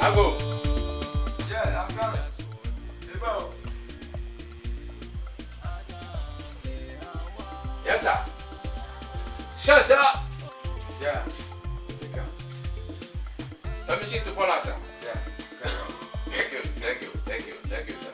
I go. Yeah, I'm coming. Yes, sir. Sure, sir. Yeah. Permission to follow, sir. Yeah. Thank you, thank you, thank you, thank you, sir.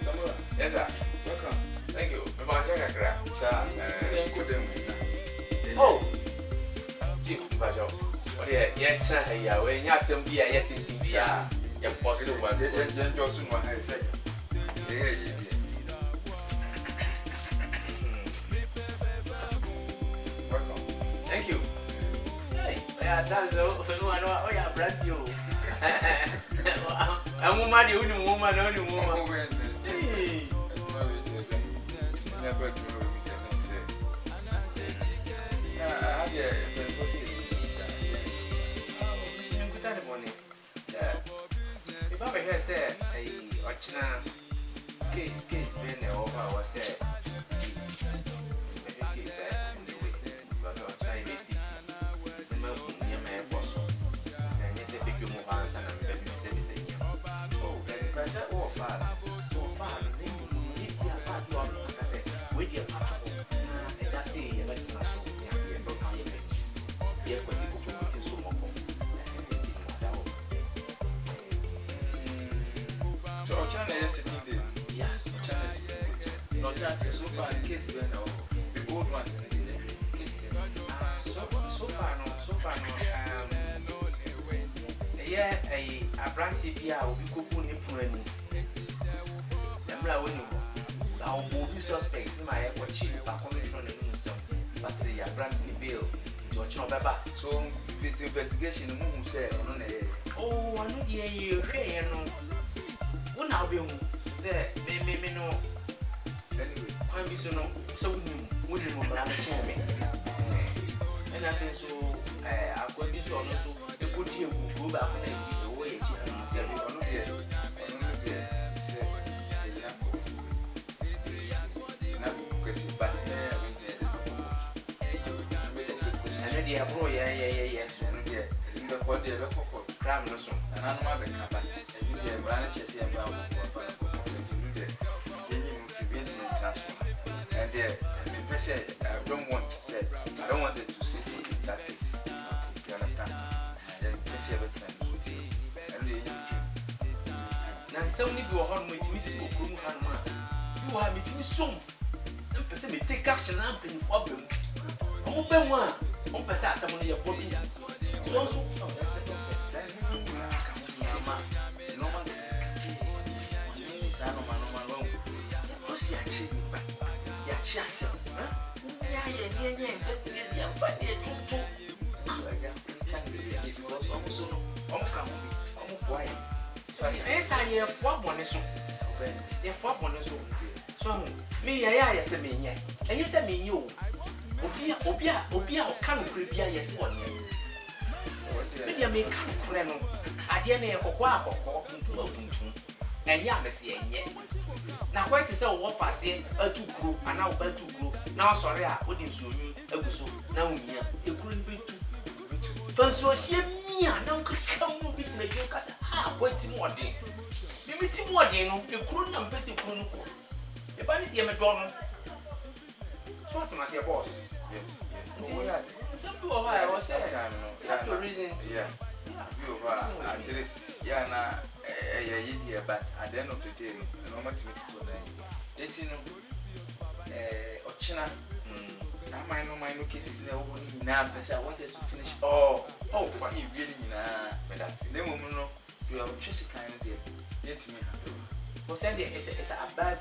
Samuel. Yes, sir. Welcome. Thank you. Sir. Oh, Chief Bajo. What are you trying to when you're some beer yet in Tibia? You're possible. Then Johnson, what I say. Welcome. Thank you. Hey, that's all. Oh, yeah, brand you. I'm a woman, only woman, only woman. Hey. Said a Ochina case been over was said. Maybe said in the way, but I'll try this city. The milk near my apostle. And yes, a big move answer and baby service. Oh, I said, oh, father, they need their father. Like I said, with your father, and that's the international. Yes, okay, yeah, but you could put in so much. China is sitting there. Yeah, China is sitting there. Not that so far the case is now. The old ones in the case. So far no. Yeah, a brandy beer will be cooking in Purani. Namla winning. I will be suspect in my air cheap by coming from the news. But a brandy bill to a chopper. So with investigation, the moon said, oh, I know you one I'll be there, maybe no. Anyway, I'm be so no, so wouldn't you remember me? And I think so. I've got this one also. A good year will go back and the way it yes. What the local cram no so, and I'm not a cabinet. And you branches here about and there, I don't want to say, I don't want it to sit in that case. You understand? And then say everything. Now, so many people are with me, so you are meeting soon. And person may take action and pay for them. I'm open one. On pass out someone in your body. So, so me I say me yeah, and you say me you. Obia can cribia yes one year. Media may come creno. I dare near Coqua or and Yamasi and yet. Now, quite to say what I say, a 2 group, and now a 2 group. Now, sorry, I wouldn't sue me, a whistle. Now, yeah, it couldn't be 2. First, was she me, and now could come with me, because I waiting one day. You meet him one day, no, you couldn't have basic couldn't. If I need a donor, so what must your boss? Yes. Some people I was there. You have to reason. Yeah. You are at least, yeah, but at the end of the day, no matter what you do, Ochina, I know cases now, because I want us to finish. Oh, funny, really, but that's the moment you have just a kind of day. Let me have it's a bad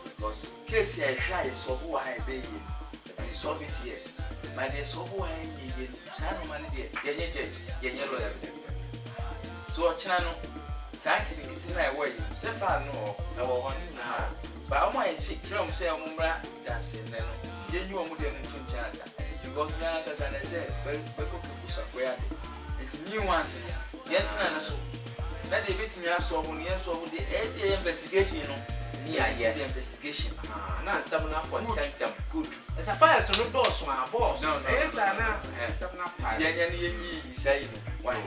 because case I try so who I pay you, solve it here. But there's so who I need, some money there, your lawyer. So, Channel, Sanky, it's in my way. So far, no, but I might see Trump say, Mumbra, that's it. Then you are moving to chance because Yankas and I said, very quick, it's new ones. Yet, that they beat me as of when you saw the SA investigation. Yeah, the investigation. Not some up on good. As a fire, so no boss, my boss. No, yes, I know. Say, why you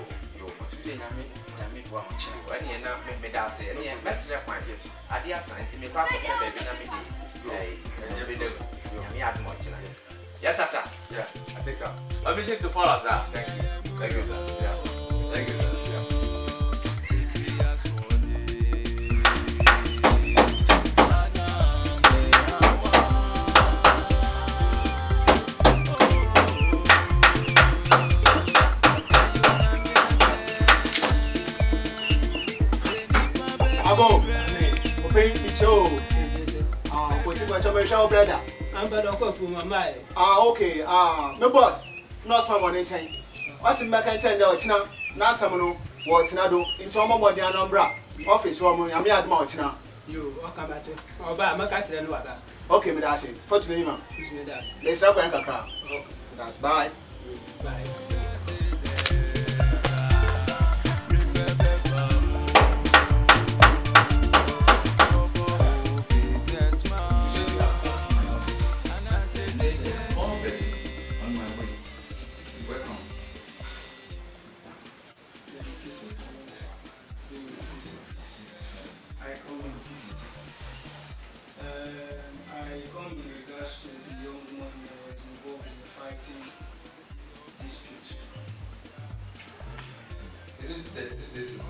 today nyame bua mo chine when you na me da say any mesre kwan yes ade asanti me kwa ko baby na me dey be the me add more china yes sir yeah I think permission to follow sir thank you sir yeah thank you sir yeah Abo, open it oh. What's my brother? I'm better for my mind. Okay. My boss, not my money chain. What's in my canteen? China, Nasamano, what's Nado, into a moment, the Anambra office woman. I'm here Martina. You, welcome back to my country and water. Okay, me that's it. For today, man. Let's have a car. That's bye. Bye.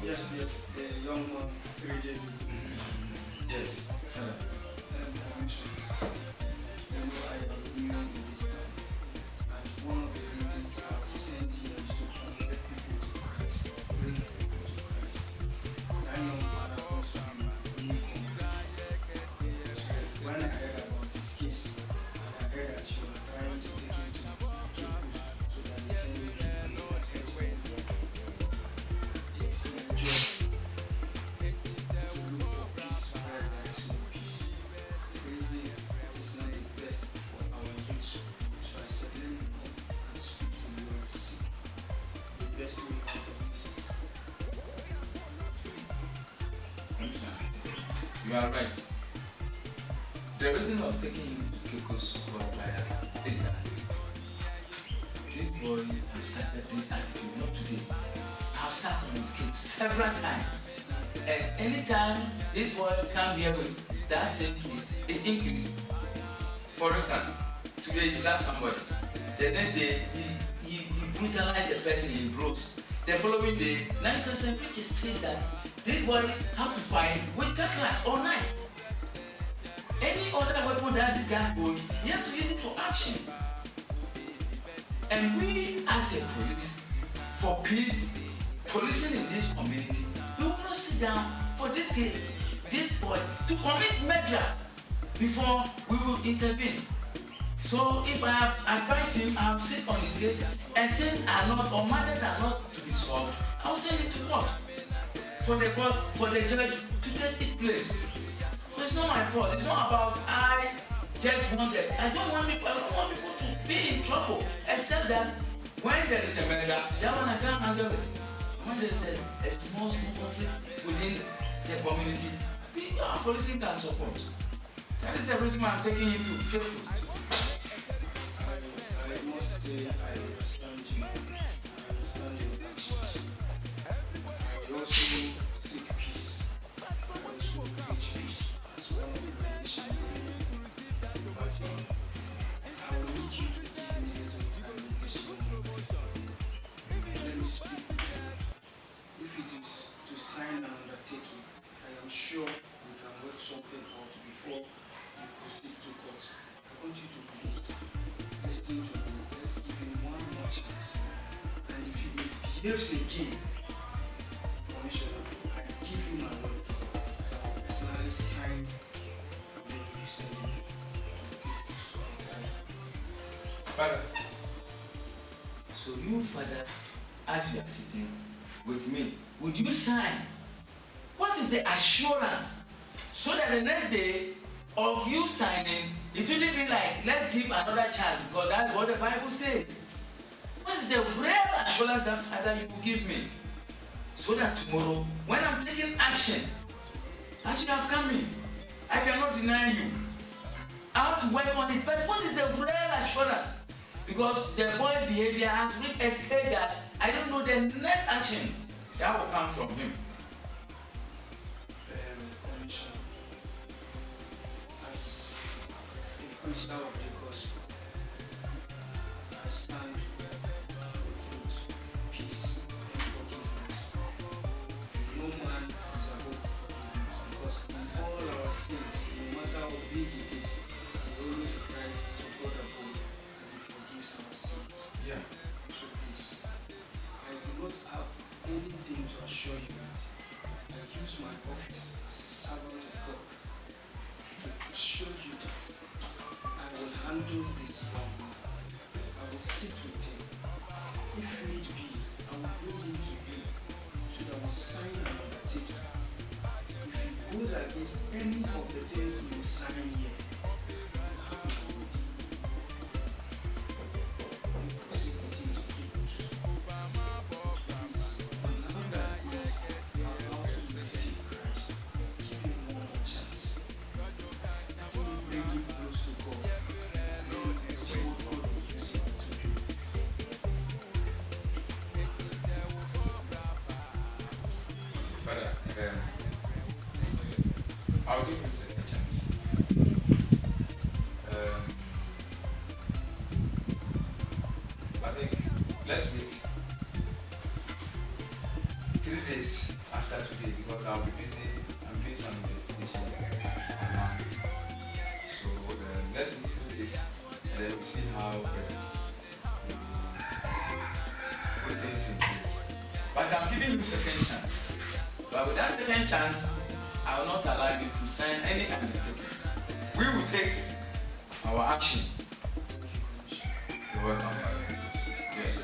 Yes, the young one 3 days ago. yes I knew in this time. And one of the reasons I was sent here is to convert people to Christ. Bring people to Christ. That young man wants to be my only convert. When I heard about his case, I heard that you are trying to take him to Cape Coast so that they send me to I said, it is my job to look for peace where there is no peace. Prison is not the best for our youth. So I said, let me come and speak to you and see the best way out of this. you are right. The reason of taking him to Kekos for trial is that this boy has started this attitude, not today. I've sat on his case several times. And anytime this boy come here with that same case, it increases. For instance, today he slapped somebody. The next day he brutalized the person in bros. The following day, 9% preachers state that this boy have to fight with cutlass or knife. Any other weapon that this guy hold, he has to use it for action. And we as a police, for peace, policing in this community, we will not sit down for this boy to commit murder before we will intervene. So if I have advised him, I have sit on his case, and things are not, or matters are not to be solved, I will send it to court. For the court, for the judge to take its place. So it's not my fault. It's not about I just want that. I don't want people to be in trouble. Except that when there is a murder, that one I can't handle it. When there is a small conflict within the community, our policing can support. That is the reason why I'm taking you to Cape Coast. I must say I understand you. I understand your actions. I also seek peace. I also preach peace as one of my mission. But I will need you to give me a little time in this moment. Let me speak with you. If it is to sign an undertaking, I am sure we can work something out before you proceed to court. I want you to please listen to me. Let's give him one more chance. And if he misbehaves again, Commissioner, I give you my word. I will personally sign and then you send him to Cape Coast. Father. So you, Father, as you are sitting with me, would you sign? What is the assurance? So that the next day of you signing, it wouldn't be like, let's give another chance, because that's what the Bible says. What is the real assurance that, Father, you will give me? So that tomorrow, when I'm taking action, as you have come in, I cannot deny you. I have to work on it. But what is the real assurance? Because the boy's behavior has reached a stage that I don't know the next action That will come from him. Commission as a preacher of the gospel. I stand for truth, peace, and forgiveness. No man is above forgiveness because in all our sins, no matter how big it is, we always cry to God above and He forgives our sins. Yeah. So please, I do not have anything to assure you that I use my office as a servant of God to assure you that I will handle this wrong. I will sit with him. If need be, I will bring him to you so that we sign an undertaking. If he goes against any of the things you sign here, you have to go. You proceed with him to Hebrews. Please, now that he is about to receive Christ, give him another chance. Let him bring him close to God and see what God will use him to do. Father, I'll give him a second chance. I think let's meet 3 days after today because I'll be busy. I'm doing some investigation online. So let's meet 3 days and then we'll see how best we put things in place. But I'm giving you a second chance. But with that second chance, I will not allow you to sign any undertaking. We will take our action. You're welcome, Father. Yes.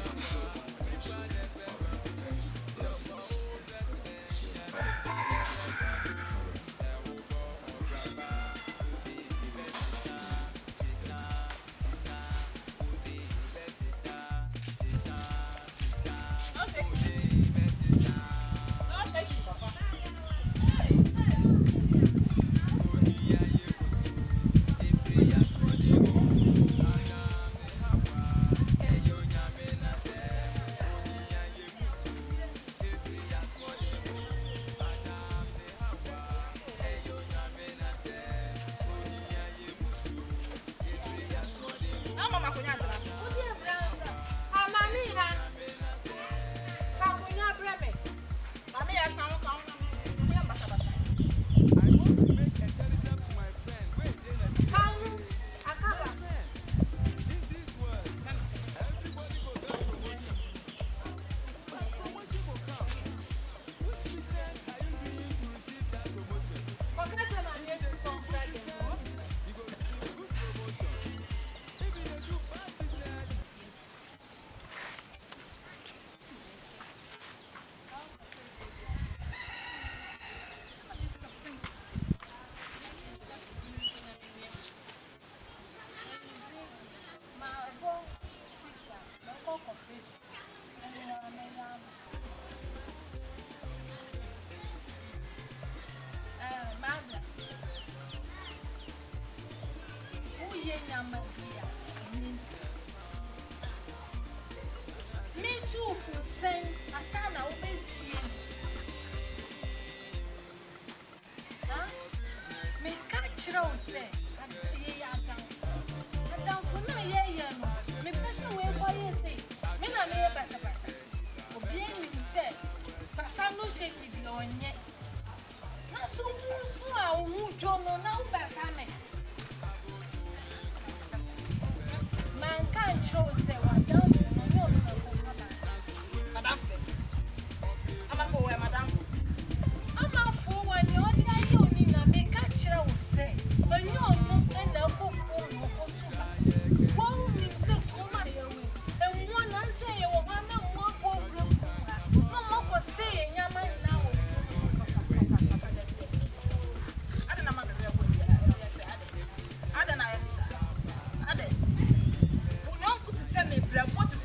What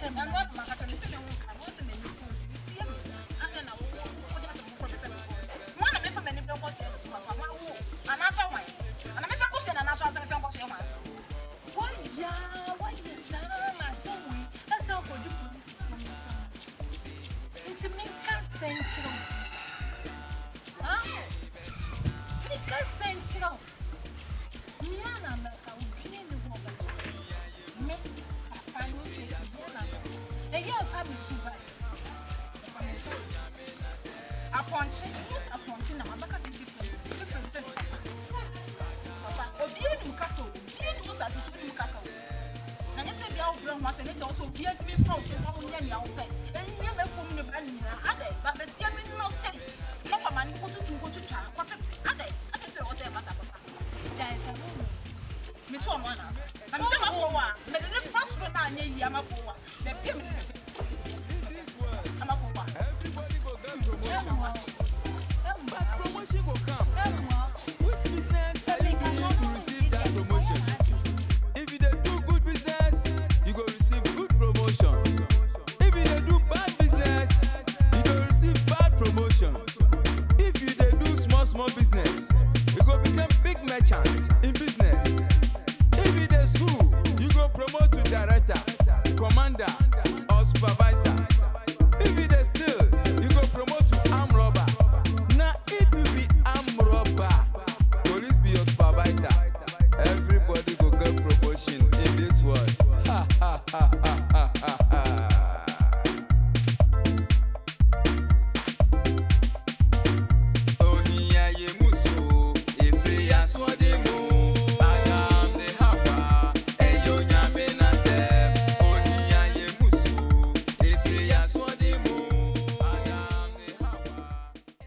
And what my husband is saying, I wasn't in the team. I don't know what is the for the same. One of them many people question to my family, another one. And I'm a question and answer some question. Why, yeah, why is my son? That's how good you it's a make a century. Huh? Make a century. Miana, I will be in the woman. Make a financial. A young family fever. Upon change, upon change, I'm not a different thing. Or be in Castle, be in Castle. And you say the old brown was and it also appeared to be frozen from the young pet. And never from the brand new other, but the same no say. No man go to child. What's it? Other, I can tell what's a matter. Miss Woman, I'm still for one, but the first one I need Yamafa, the payment. I'm a for one. Promotion will come. Which business are you doing to receive that promotion? If you do good business, you go receive good promotion. If you do bad business, you go receive bad promotion. If you do small business, you go become big merchant in business. If you do school, you go promote to director, commander.